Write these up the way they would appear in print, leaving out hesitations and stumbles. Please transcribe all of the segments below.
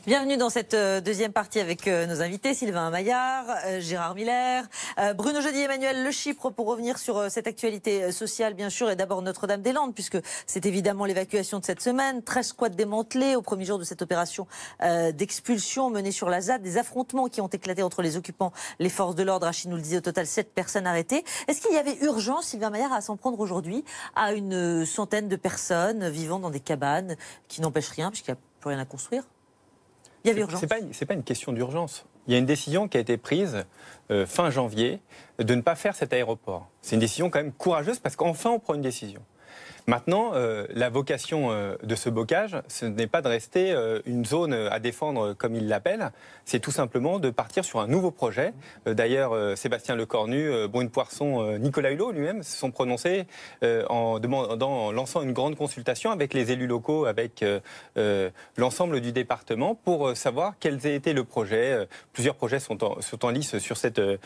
Bienvenue dans cette deuxième partie avec nos invités, Sylvain Maillard, Gérard Miller, Bruno Jeudi, Emmanuel Le Chypre, pour revenir sur cette actualité sociale, bien sûr, et d'abord Notre-Dame-des-Landes, puisque c'est évidemment l'évacuation de cette semaine. 13 squats démantelés au premier jour de cette opération d'expulsion menée sur la ZAD, des affrontements qui ont éclaté entre les occupants, les forces de l'ordre. Achille nous le disait, au total 7 personnes arrêtées. Est-ce qu'il y avait urgence, Sylvain Maillard, à s'en prendre aujourd'hui à une centaine de personnes vivant dans des cabanes qui n'empêchent rien, puisqu'il n'y a plus rien à construire? Il y avait urgence. C'est pas une question d'urgence. Il y a une décision qui a été prise fin janvier de ne pas faire cet aéroport. C'est une décision quand même courageuse parce qu'enfin on prend une décision. Maintenant, la vocation de ce bocage, ce n'est pas de rester une zone à défendre comme il l'appelle, c'est tout simplement de partir sur un nouveau projet. D'ailleurs, Sébastien Lecornu, Brune Poirson, Nicolas Hulot lui-même se sont prononcés en lançant une grande consultation avec les élus locaux, avec l'ensemble du département pour savoir quels été le projet. Plusieurs projets sont en lice sur ce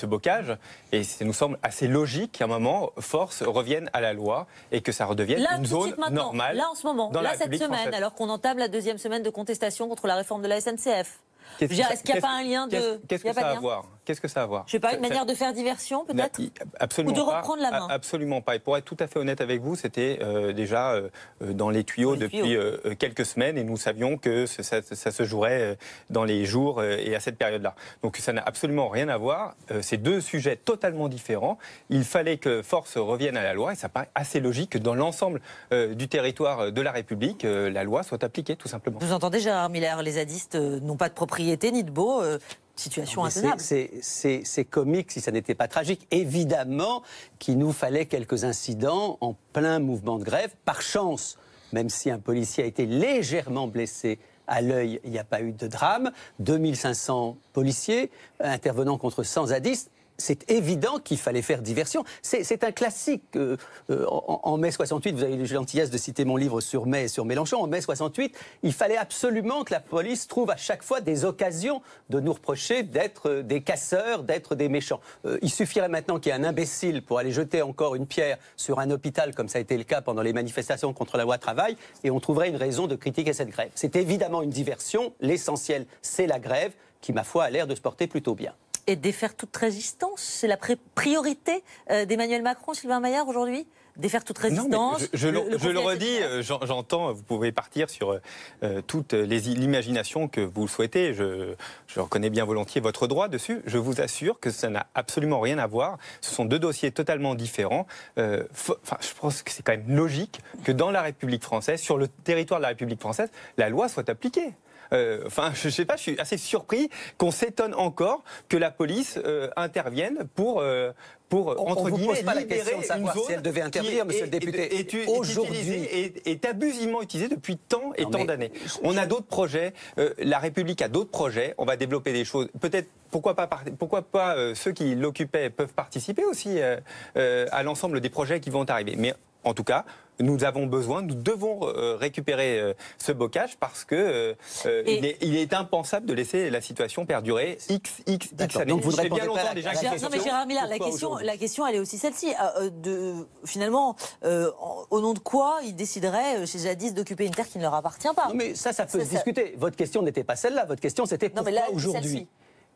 bocage et ça nous semble assez logique qu'à un moment, force revienne à la loi et que ça redevienne une zone normale. Là, en ce moment, là, cette semaine, alors qu'on entame la deuxième semaine de contestation contre la réforme de la SNCF. Est-ce qu'il n'y a pas un lien de... Qu'est-ce que ça a à voir? Qu'est-ce que ça a à voir? Je ne sais pas, une manière de faire diversion, peut-être? Absolument pas. Ou de reprendre la main? Absolument pas. Et pour être tout à fait honnête avec vous, c'était déjà dans les tuyaux depuis quelques semaines et nous savions que ça se jouerait dans les jours et à cette période-là. Donc ça n'a absolument rien à voir. C'est deux sujets totalement différents. Il fallait que force revienne à la loi et ça paraît assez logique que dans l'ensemble du territoire de la République, la loi soit appliquée, tout simplement. Vous entendez, Gérard Miller, les zadistes n'ont pas de propriété ni de beau. Situation intenable. C'est comique si ça n'était pas tragique. Évidemment qu'il nous fallait quelques incidents en plein mouvement de grève. Par chance, même si un policier a été légèrement blessé à l'œil, il n'y a pas eu de drame. 2500 policiers intervenant contre 100 zadistes. C'est évident qu'il fallait faire diversion. C'est un classique. En mai 68, vous avez eu la gentillesse de citer mon livre sur Mai et sur Mélenchon. En mai 68, il fallait absolument que la police trouve à chaque fois des occasions de nous reprocher d'être des casseurs, d'être des méchants. Il suffirait maintenant qu'il y ait un imbécile pour aller jeter encore une pierre sur un hôpital, comme ça a été le cas pendant les manifestations contre la loi travail, et on trouverait une raison de critiquer cette grève. C'est évidemment une diversion. L'essentiel, c'est la grève, qui, ma foi, a l'air de se porter plutôt bien. Et défaire toute résistance, c'est la priorité d'Emmanuel Macron, Sylvain Maillard, aujourd'hui? Défaire toute résistance? Non, je le redis, j'entends, vous pouvez partir sur toute l'imagination que vous souhaitez. Je reconnais bien volontiers votre droit dessus. Je vous assure que ça n'a absolument rien à voir. Ce sont deux dossiers totalement différents. Je pense que c'est quand même logique que dans la République française, sur le territoire de la République française, la loi soit appliquée. Je sais pas, je suis assez surpris qu'on s'étonne encore que la police intervienne pour entre guillemets, pose pas la libérer question de savoir une zone si elle devait intervenir, monsieur le député. Aujourd'hui, est abusivement utilisée depuis tant et tant d'années. On a d'autres projets, la République a d'autres projets, on va développer des choses. Peut-être, pourquoi pas ceux qui l'occupaient peuvent participer aussi à l'ensemble des projets qui vont arriver. Mais en tout cas, nous devons récupérer ce bocage parce que il est impensable de laisser la situation perdurer X années. Donc vous ne répondez bien longtemps pas déjà. Non mais Gérard Miller, la question elle est aussi celle-ci. Finalement, au nom de quoi ils décideraient chez Jadis d'occuper une terre qui ne leur appartient pas? Non mais ça peut se discuter. Votre question n'était pas celle-là. Votre question c'était pourquoi aujourd'hui.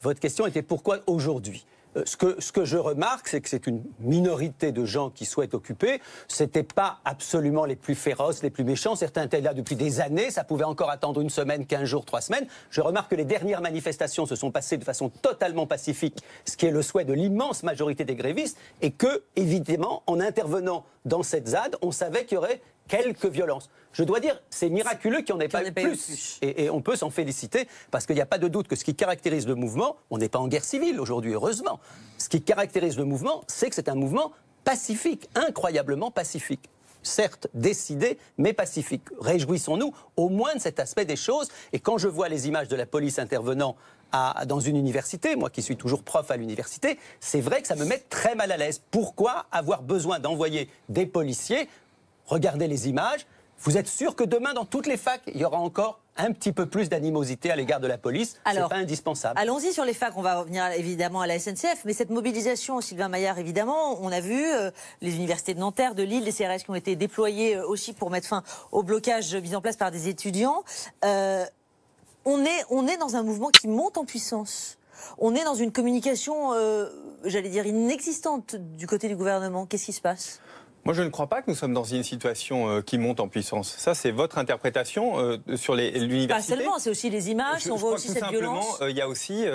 Votre question était pourquoi aujourd'hui. Ce que je remarque, c'est que c'est une minorité de gens qui souhaitent occuper. C'était pas absolument les plus féroces, les plus méchants. Certains étaient là depuis des années. Ça pouvait encore attendre une semaine, 15 jours, 3 semaines. Je remarque que les dernières manifestations se sont passées de façon totalement pacifique, ce qui est le souhait de l'immense majorité des grévistes, et que, évidemment, en intervenant dans cette ZAD, on savait qu'il y aurait quelques violences. Je dois dire, c'est miraculeux qu'il n'y en ait pas eu plus. Et on peut s'en féliciter, parce qu'il n'y a pas de doute que ce qui caractérise le mouvement, on n'est pas en guerre civile aujourd'hui, heureusement. Ce qui caractérise le mouvement, c'est que c'est un mouvement pacifique, incroyablement pacifique. Certes décidé, mais pacifique. Réjouissons-nous au moins de cet aspect des choses. Et quand je vois les images de la police intervenant dans une université, moi qui suis toujours prof à l'université, c'est vrai que ça me met très mal à l'aise. Pourquoi avoir besoin d'envoyer des policiers? Regardez les images. Vous êtes sûr que demain, dans toutes les facs, il y aura encore un petit peu plus d'animosité à l'égard de la police. C'est pas indispensable. Allons-y sur les facs, on va revenir évidemment à la SNCF, mais cette mobilisation, Sylvain Maillard, évidemment, on a vu les universités de Nanterre, de Lille, les CRS qui ont été déployés aussi pour mettre fin au blocage mis en place par des étudiants. On est dans un mouvement qui monte en puissance. On est dans une communication, j'allais dire, inexistante du côté du gouvernement. Qu'est-ce qui se passe ? Moi, je ne crois pas que nous sommes dans une situation qui monte en puissance. Ça, c'est votre interprétation sur l'université. Pas seulement, c'est aussi les images, on voit aussi cette violence. Il y a aussi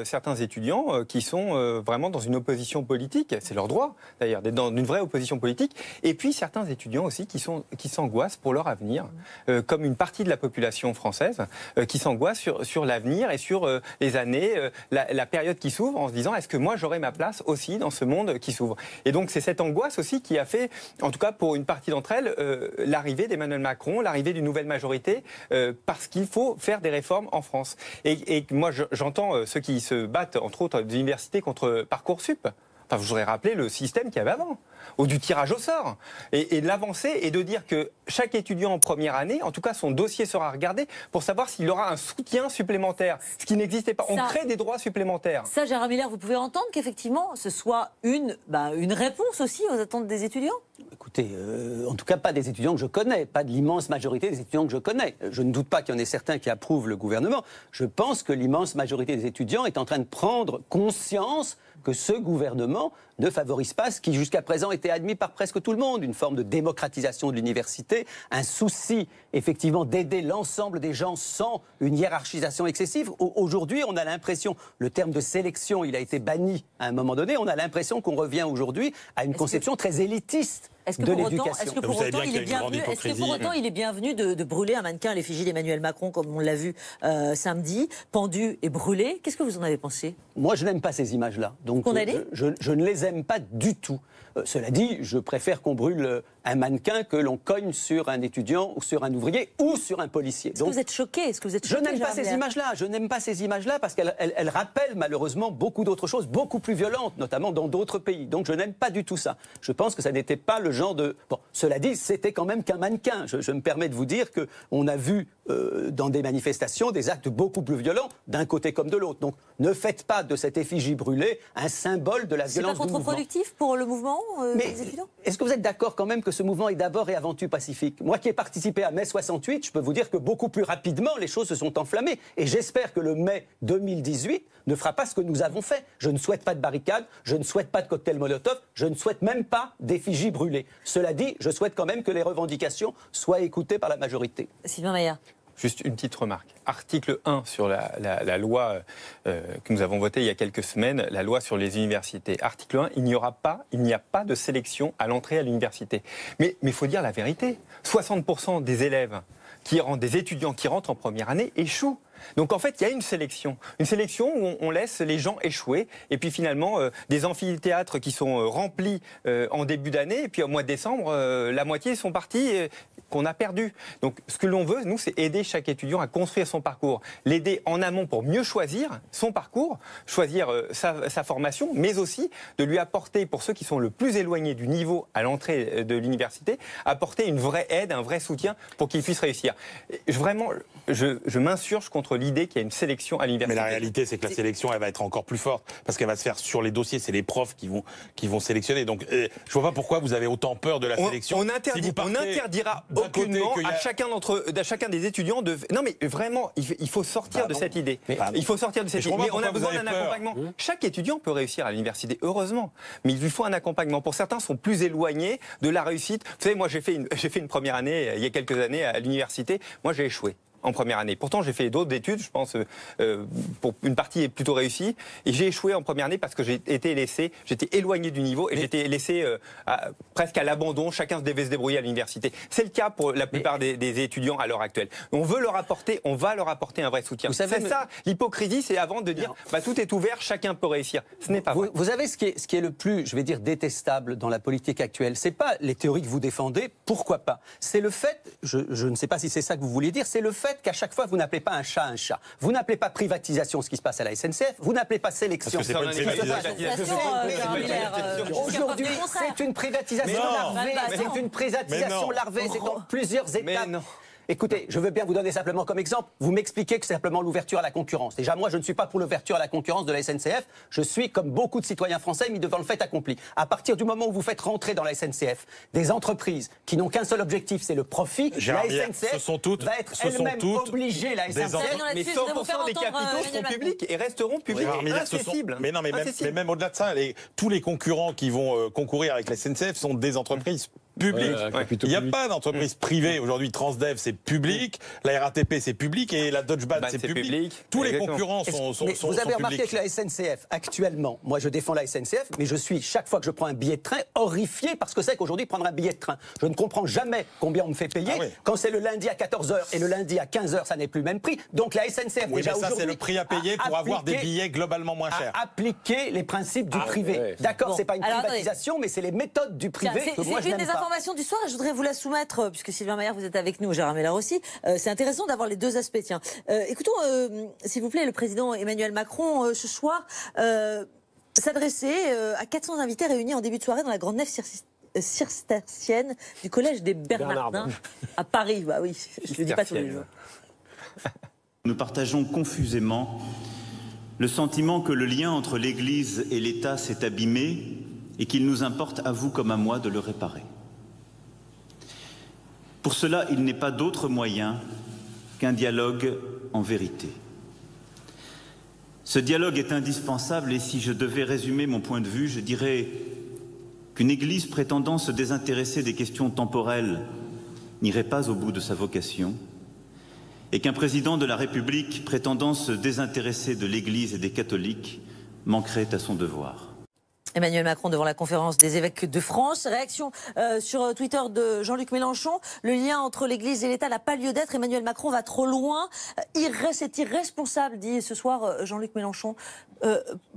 certains étudiants qui sont vraiment dans une opposition politique. C'est leur droit, d'ailleurs, d'être dans une vraie opposition politique. Et puis, certains étudiants aussi qui s'angoissent pour leur avenir, comme une partie de la population française qui s'angoisse sur l'avenir et sur les années, la période qui s'ouvre, en se disant, est-ce que moi, j'aurai ma place aussi dans ce monde qui s'ouvre ? Et donc, c'est cette angoisse aussi qui a fait, en tout cas pour une partie d'entre elles, l'arrivée d'Emmanuel Macron, l'arrivée d'une nouvelle majorité, parce qu'il faut faire des réformes en France. Et moi, j'entends ceux qui se battent, entre autres, des universités contre Parcoursup. Enfin, je voudrais rappeler le système qu'il y avait avant, ou du tirage au sort. Et de l'avancer et de dire que chaque étudiant en première année, en tout cas, son dossier sera regardé pour savoir s'il aura un soutien supplémentaire, ce qui n'existait pas. On crée des droits supplémentaires. Ça, Gérard Miller, vous pouvez entendre qu'effectivement, ce soit une réponse aussi aux attentes des étudiants ? Écoutez, en tout cas pas des étudiants que je connais, pas de l'immense majorité des étudiants que je connais. Je ne doute pas qu'il y en ait certains qui approuvent le gouvernement. Je pense que l'immense majorité des étudiants est en train de prendre conscience que ce gouvernement ne favorise pas ce qui jusqu'à présent était admis par presque tout le monde, une forme de démocratisation de l'université, un souci effectivement d'aider l'ensemble des gens sans une hiérarchisation excessive. Aujourd'hui, on a l'impression, le terme de sélection, il a été banni à un moment donné, on a l'impression qu'on revient aujourd'hui à une conception très élitiste de l'éducation. Est-ce que pour autant, il est bienvenu de brûler un mannequin à l'effigie d'Emmanuel Macron, comme on l'a vu samedi, pendu et brûlé ? Qu'est-ce que vous en avez pensé ? Moi, je n'aime pas ces images-là. Donc, je ne les aime pas du tout. Cela dit, je préfère qu'on brûle un mannequin que l'on cogne sur un étudiant ou sur un ouvrier ou sur un policier. Est-ce que vous êtes choqué ? Je n'aime pas ces images-là. Je n'aime pas ces images-là parce qu'elles rappellent malheureusement beaucoup d'autres choses, beaucoup plus violentes, notamment dans d'autres pays. Donc je n'aime pas du tout ça. Je pense que ça n'était pas le genre de... Bon, cela dit, c'était quand même qu'un mannequin. Je me permets de vous dire qu'on a vu dans des manifestations des actes beaucoup plus violents d'un côté comme de l'autre. Donc ne faites pas de cette effigie brûlée un symbole de la violence du mouvement. C'est pas contre-productif pour le mouvement des étudiants ? Est-ce que vous êtes d'accord quand même que ce mouvement est d'abord et avant tout pacifique ? Moi qui ai participé à mai 68, je peux vous dire que beaucoup plus rapidement les choses se sont enflammées. Et j'espère que le mai 2018 ne fera pas ce que nous avons fait. Je ne souhaite pas de barricades, je ne souhaite pas de cocktail Molotov, je ne souhaite même pas d'effigie brûlée. Cela dit, je souhaite quand même que les revendications soient écoutées par la majorité. Sylvain Maillard. Juste une petite remarque. Article 1 sur la loi que nous avons votée il y a quelques semaines, la loi sur les universités. Article 1, il n'y a pas de sélection à l'entrée à l'université. Mais il faut dire la vérité. 60% des élèves, des étudiants qui rentrent en première année échouent. Donc en fait, il y a une sélection où on laisse les gens échouer. Et puis finalement, des amphithéâtres qui sont remplis en début d'année, et puis au mois de décembre, la moitié sont partis, qu'on a perdu. Donc ce que l'on veut, nous, c'est aider chaque étudiant à construire son parcours, l'aider en amont pour mieux choisir son parcours, choisir sa formation, mais aussi de lui apporter, pour ceux qui sont le plus éloignés du niveau à l'entrée de l'université, apporter une vraie aide, un vrai soutien pour qu'ils puissent réussir. Vraiment, je m'insurge contre l'idée qu'il y a une sélection à l'université. Mais la réalité, c'est que la sélection, elle va être encore plus forte, parce qu'elle va se faire sur les dossiers. C'est les profs qui vont sélectionner. Donc, je vois pas pourquoi vous avez autant peur de la sélection. On interdira aucunement à chacun des étudiants de... Non, mais vraiment, il faut sortir de cette idée. Il faut sortir de cette idée. Mais on a besoin d'un accompagnement. Chaque étudiant peut réussir à l'université, heureusement. Mais il lui faut un accompagnement. Pour certains, sont plus éloignés de la réussite. Vous savez, moi, j'ai fait une première année, il y a quelques années, à l'université. Moi, j'ai échoué en première année. Pourtant, j'ai fait d'autres études, je pense, pour une partie est plutôt réussie. Et j'ai échoué en première année parce que j'étais éloigné du niveau et j'étais laissé presque à l'abandon. Chacun devait se débrouiller à l'université. C'est le cas pour la plupart des étudiants à l'heure actuelle. On va leur apporter un vrai soutien. C'est ça, l'hypocrisie, c'est avant de dire tout est ouvert, chacun peut réussir. Ce n'est pas vrai. Vous avez ce qui est le plus, je vais dire, détestable dans la politique actuelle. C'est pas les théories que vous défendez, pourquoi pas. C'est le fait, je ne sais pas si c'est ça que vous vouliez dire, c'est le fait qu'à chaque fois, vous n'appelez pas un chat un chat. Vous n'appelez pas privatisation, ce qui se passe à la SNCF. Vous n'appelez pas sélection. Aujourd'hui, c'est une privatisation larvée. C'est une privatisation larvée. C'est dans plusieurs étapes. Écoutez, je veux bien vous donner simplement comme exemple. Vous m'expliquez que c'est simplement l'ouverture à la concurrence. Déjà, moi, je ne suis pas pour l'ouverture à la concurrence de la SNCF. Je suis, comme beaucoup de citoyens français, mis devant le fait accompli. À partir du moment où vous faites rentrer dans la SNCF des entreprises qui n'ont qu'un seul objectif, c'est le profit, la SNCF va être elle-même obligée, la SNCF. Mais 100% des capitaux sont publics et resteront publics, accessibles. Mais non, mais même au-delà de ça, tous les concurrents qui vont concourir avec la SNCF sont des entreprises publiques. Il n'y a pas d'entreprise privée aujourd'hui. Transdev, c'est public. La RATP, c'est public. Et la Deutsche Bahn, c'est public. Tous les concurrents sont publics. Vous avez remarqué que la SNCF, actuellement, moi je défends la SNCF, mais je suis, chaque fois que je prends un billet de train, horrifié parce que c'est qu'aujourd'hui, prendre un billet de train, je ne comprends jamais combien on me fait payer. Quand c'est le lundi à 14h et le lundi à 15h, ça n'est plus le même prix. Donc la SNCF, déjà aujourd'hui, c'est le prix à payer pour avoir des billets globalement moins chers. Appliquer les principes du privé. D'accord, c'est pas une privatisation, mais c'est les méthodes du privé que moi je n'aime pas. Information du soir, et je voudrais vous la soumettre, puisque Sylvain Maillard, vous êtes avec nous, Gérard Miller aussi. C'est intéressant d'avoir les deux aspects. Tiens, écoutons, s'il vous plaît, le président Emmanuel Macron, ce soir, s'adresser à 400 invités réunis en début de soirée dans la grande nef cistercienne du collège des Bernardins à Paris. Bah oui, je ne le dis pas tous les jours. Nous partageons confusément le sentiment que le lien entre l'Église et l'État s'est abîmé et qu'il nous importe, à vous comme à moi, de le réparer. Pour cela, il n'est pas d'autre moyen qu'un dialogue en vérité. Ce dialogue est indispensable et si je devais résumer mon point de vue, je dirais qu'une Église prétendant se désintéresser des questions temporelles n'irait pas au bout de sa vocation et qu'un président de la République prétendant se désintéresser de l'Église et des catholiques manquerait à son devoir. Emmanuel Macron devant la conférence des évêques de France. Réaction sur Twitter de Jean-Luc Mélenchon. Le lien entre l'Église et l'État n'a pas lieu d'être. Emmanuel Macron va trop loin. C'est irresponsable, dit ce soir Jean-Luc Mélenchon.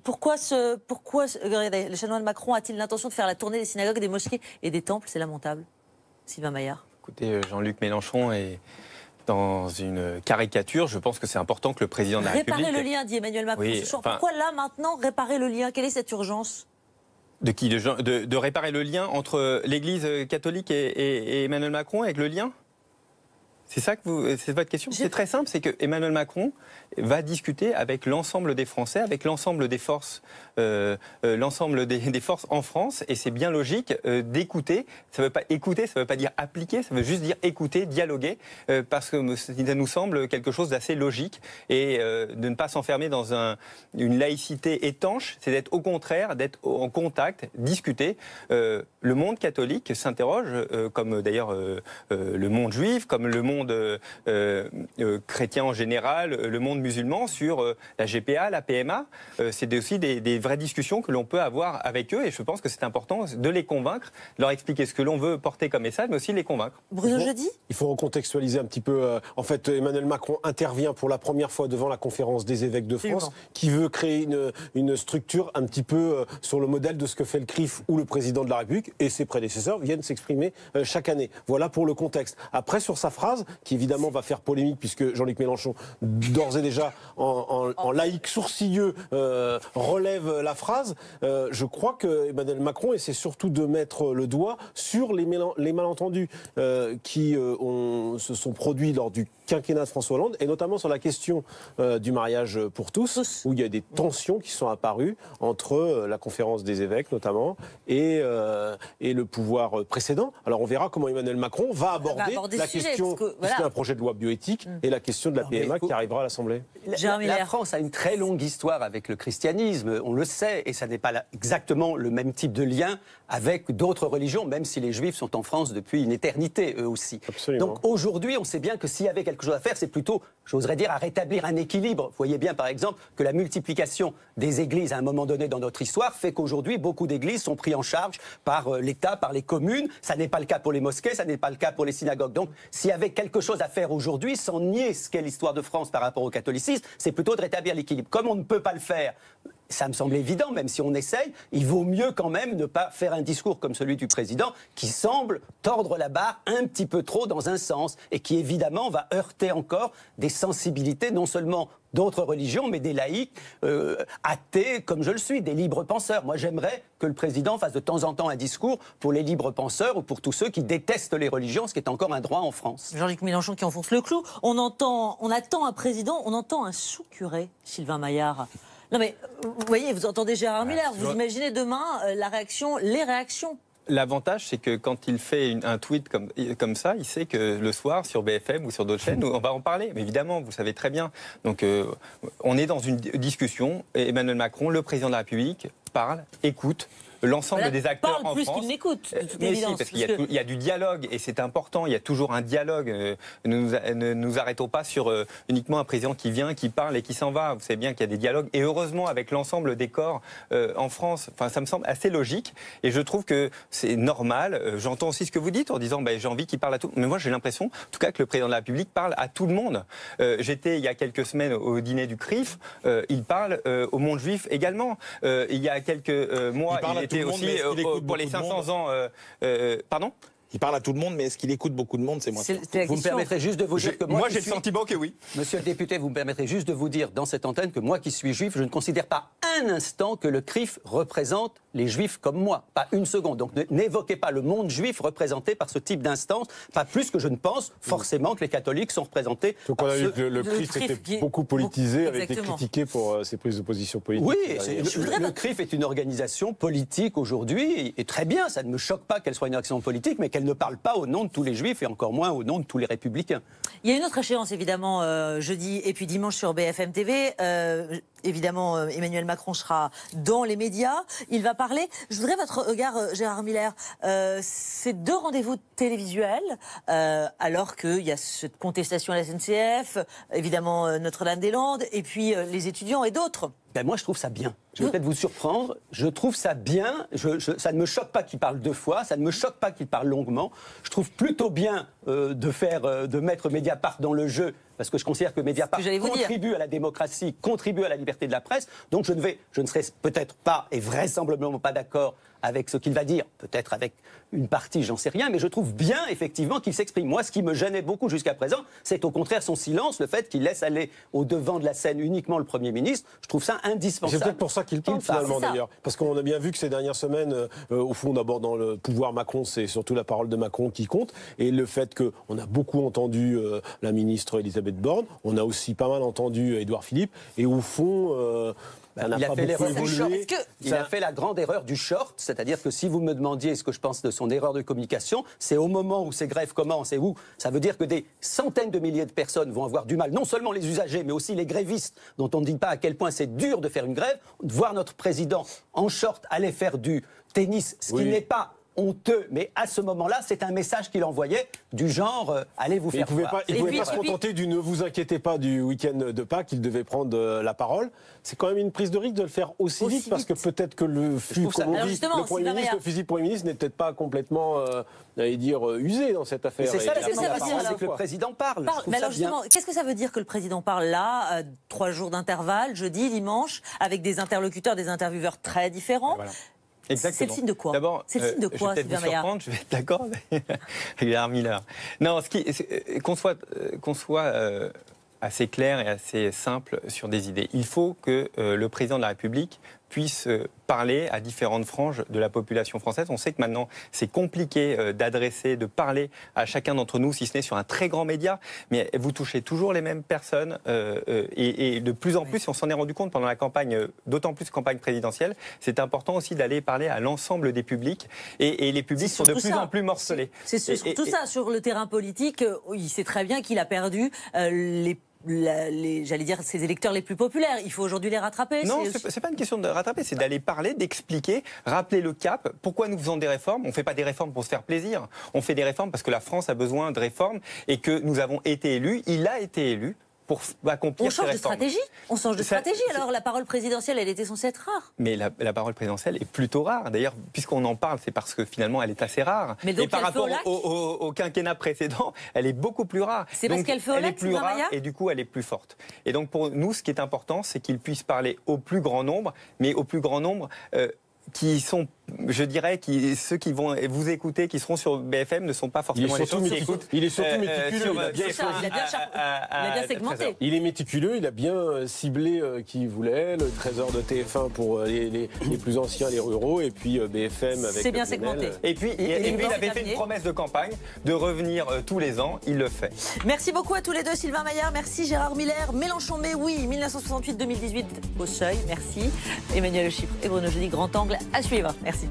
Pourquoi regardez, le chanoine Macron a-t-il l'intention de faire la tournée des synagogues, des mosquées et des temples? C'est lamentable. Sylvain Maillard. Écoutez, Jean-Luc Mélenchon est dans une caricature. Je pense que c'est important que le président de la République... Réparer le lien, dit Emmanuel Macron ce soir. Pourquoi là, maintenant, réparer le lien? Quelle est cette urgence? De qui? De réparer le lien entre l'Église catholique et Emmanuel Macron, avec le lien? C'est ça que c'est votre question? C'est très simple, c'est que Emmanuel Macron va discuter avec l'ensemble des Français, avec l'ensemble des forces, des forces en France, et c'est bien logique d'écouter. Ça veut pas dire appliquer, ça veut juste dire écouter, dialoguer, parce que ça nous semble quelque chose d'assez logique, et de ne pas s'enfermer dans une laïcité étanche, c'est d'être au contraire, d'être en contact, discuter. Le monde catholique s'interroge, comme d'ailleurs le monde juif, comme le monde chrétien en général, le monde musulman, sur la GPA, la PMA. C'est aussi des vraies discussions que l'on peut avoir avec eux, et je pense que c'est important de les convaincre, de leur expliquer ce que l'on veut porter comme message, mais aussi de les convaincre. Bruno Jeudi ? Il faut recontextualiser un petit peu. En fait, Emmanuel Macron intervient pour la première fois devant la conférence des évêques de France, qui veut créer une structure un petit peu sur le modèle de ce que fait le CRIF ou le président de la République, et ses prédécesseurs viennent s'exprimer chaque année. Voilà pour le contexte. Après, sur sa phrase, qui évidemment va faire polémique, puisque Jean-Luc Mélenchon, d'ores et déjà en laïc sourcilleux, relève la phrase. Je crois que Emmanuel Macron essaie surtout de mettre le doigt sur les malentendus qui se sont produits lors du quinquennat de François Hollande, et notamment sur la question du mariage pour tous, où il y a des tensions qui sont apparues entre la conférence des évêques notamment et le pouvoir précédent. Alors on verra comment Emmanuel Macron va aborder la question, puisqu'il y a un projet de loi bioéthique, et la question de la PMA qui arrivera à l'Assemblée. La France a une très longue histoire avec le christianisme, on le sait, et ça n'est pas exactement le même type de lien avec d'autres religions, même si les juifs sont en France depuis une éternité, eux aussi. Absolument. Donc aujourd'hui, on sait bien que s'il y avait quelque chose à faire, c'est plutôt, j'oserais dire, à rétablir un équilibre. Vous voyez bien, par exemple, que la multiplication des églises à un moment donné dans notre histoire fait qu'aujourd'hui, beaucoup d'églises sont prises en charge par l'État, par les communes. Ça n'est pas le cas pour les mosquées, ça n'est pas le cas pour les synagogues. Donc, s'il y avait quelque chose à faire aujourd'hui, sans nier ce qu'est l'histoire de France par rapport au catholicisme, c'est plutôt de rétablir l'équilibre. Comme on ne peut pas le faire ça me semble évident, même si on essaye, il vaut mieux quand même ne pas faire un discours comme celui du président qui semble tordre la barre un petit peu trop dans un sens et qui évidemment va heurter encore des sensibilités non seulement d'autres religions, mais des laïcs athées comme je le suis, des libres penseurs. Moi, j'aimerais que le président fasse de temps en temps un discours pour les libres penseurs ou pour tous ceux qui détestent les religions, ce qui est encore un droit en France. Jean-Luc Mélenchon qui enfonce le clou. On attend un président, on entend un sous-curé, Sylvain Maillard. Non mais, vous voyez, vous entendez Gérard Miller, vous imaginez demain les réactions. L'avantage, c'est que quand il fait un tweet comme ça, il sait que le soir, sur BFM ou sur d'autres chaînes, on va en parler. Mais évidemment, vous le savez très bien. Donc, on est dans une discussion. Emmanuel Macron, le président de la République, parle, écoute l'ensemble des acteurs en plus France. qu'il n'écoute, de toute évidence. Si, parce qu'il y a du dialogue, et c'est important, il y a toujours un dialogue. Ne nous arrêtons pas sur uniquement un président qui vient, qui parle et qui s'en va. Vous savez bien qu'il y a des dialogues, et heureusement avec l'ensemble des corps en France. Enfin, ça me semble assez logique, et je trouve que c'est normal. J'entends aussi ce que vous dites en disant j'ai envie qu'il parle à tout. Mais moi, j'ai l'impression, en tout cas, que le président de la République parle à tout le monde. J'étais il y a quelques semaines au dîner du CRIF, il parle au monde juif également. Il y a quelques mois, il était aussi pour les 500 ans. Pardon ? Il parle à tout le monde, mais est-ce qu'il écoute beaucoup de monde? C'est moi. Vous me permettrez juste de vous dire que moi j'ai le sentiment que oui. Monsieur le député, vous me permettrez juste de vous dire dans cette antenne que moi qui suis juif, je ne considère pas un instant que le CRIF représente les juifs comme moi. Pas une seconde. Donc n'évoquez pas le monde juif représenté par ce type d'instance, pas plus que je ne pense forcément que les catholiques sont représentés. Donc on a vu que le CRIF était beaucoup politisé, avait été critiqué pour ses prises de position politiques. Oui, le CRIF est une organisation politique aujourd'hui, et très bien, ça ne me choque pas qu'elle soit une organisation politique, mais qu'elle ne parle pas au nom de tous les juifs et encore moins au nom de tous les républicains. Il y a une autre échéance évidemment jeudi et puis dimanche sur BFM TV. Évidemment, Emmanuel Macron sera dans les médias. Il va parler. Je voudrais votre regard, Gérard Miller. Ces deux rendez-vous télévisuels, alors qu'il y a cette contestation à la SNCF, évidemment Notre-Dame-des-Landes, et puis les étudiants et d'autres. Ben moi, je trouve ça bien. Je vais peut-être vous surprendre. Je trouve ça bien. Ça ne me choque pas qu'il parle deux fois. Ça ne me choque pas qu'il parle longuement. Je trouve plutôt bien de mettre Mediapart dans le jeu, parce que je considère que Mediapart contribue à la démocratie, contribue à la liberté de la presse. Donc je ne serai peut-être pas et vraisemblablement pas d'accord avec ce qu'il va dire, peut-être avec une partie, j'en sais rien, mais je trouve bien effectivement qu'il s'exprime. Moi, ce qui me gênait beaucoup jusqu'à présent, c'est au contraire son silence, le fait qu'il laisse aller au devant de la scène uniquement le Premier ministre. Je trouve ça indispensable. C'est peut-être pour ça qu'il parle finalement d'ailleurs. Parce qu'on a bien vu que ces dernières semaines, au fond, d'abord dans le pouvoir Macron, c'est surtout la parole de Macron qui compte. Et le fait qu'on a beaucoup entendu la ministre Elisabeth Borne, on a aussi pas mal entendu Édouard Philippe. Et au fond... il a fait l'erreur du short. Il a fait la grande erreur du short, c'est-à-dire que si vous me demandiez ce que je pense de son erreur de communication, c'est au moment où ces grèves commencent et où ça veut dire que des centaines de milliers de personnes vont avoir du mal, non seulement les usagers, mais aussi les grévistes, dont on ne dit pas à quel point c'est dur de faire une grève, de voir notre président en short aller faire du tennis, ce qui n'est pas honteux, mais à ce moment-là, c'est un message qu'il envoyait du genre allez vous faire voir. Il ne pouvait pas se contenter du ne vous inquiétez pas du week-end de Pâques, il devait prendre la parole. C'est quand même une prise de risque de le faire aussi vite, parce que peut-être que le fusil Premier ministre n'est peut-être pas complètement usé dans cette affaire. C'est ça la différence, c'est que le président parle. Mais alors justement, qu'est-ce que ça veut dire que le président parle là, 3 jours d'intervalle, jeudi, dimanche, avec des interlocuteurs, des intervieweurs très différents? Voilà. Exactement. C'est le signe de quoi? D'abord, c'est le signe de quoi, je vais peut-être vous surprendre, je vais être d'accord avec Gérard Miller. Non, qu'on soit assez clair et assez simple sur des idées. Il faut que le président de la République puisse parler à différentes franges de la population française. On sait que maintenant, c'est compliqué d'adresser, de parler à chacun d'entre nous, si ce n'est sur un très grand média, mais vous touchez toujours les mêmes personnes et de plus en plus, on s'en est rendu compte pendant la campagne, d'autant plus campagne présidentielle, c'est important aussi d'aller parler à l'ensemble des publics et les publics sont de plus en plus morcelés. C'est surtout ça, sur le terrain politique, il sait très bien qu'il a perdu j'allais dire, ses électeurs les plus populaires. Il faut aujourd'hui les rattraper. Non, c'est pas une question de rattraper, c'est d'aller parler, d'expliquer, rappeler le cap. Pourquoi nous faisons des réformes? On ne fait pas des réformes pour se faire plaisir. On fait des réformes parce que la France a besoin de réformes et que nous avons été élus. Il a été élu pour accomplir ces réformes. On change de stratégie. Alors la parole présidentielle, elle était censée être rare. Mais la parole présidentielle est plutôt rare. D'ailleurs, puisqu'on en parle, c'est parce que finalement, elle est assez rare. Mais donc, et par rapport au quinquennat précédent, elle est beaucoup plus rare. C'est parce qu'elle fait au lac, elle est plus rare et du coup, elle est plus forte. Et donc, pour nous, ce qui est important, c'est qu'il puisse parler au plus grand nombre, mais au plus grand nombre qui sont, je dirais, ceux qui vont vous écouter, qui seront sur BFM, ne sont pas forcément les gens qui écoutent. Il est surtout méticuleux. Il a bien segmenté. Il est méticuleux, il a bien ciblé qui il voulait, le trésor de TF1 pour les plus anciens, les ruraux, et puis BFM avec... C'est bien segmenté. Et puis, il avait fait une promesse de campagne de revenir tous les ans, il le fait. Merci beaucoup à tous les deux, Sylvain Maillard, merci Gérard Miller, Mélenchon, mais oui, 1968-2018 au seuil, merci. Emmanuel Le Chypre et Bruno Jeudi, grand angle à suivre. Merci.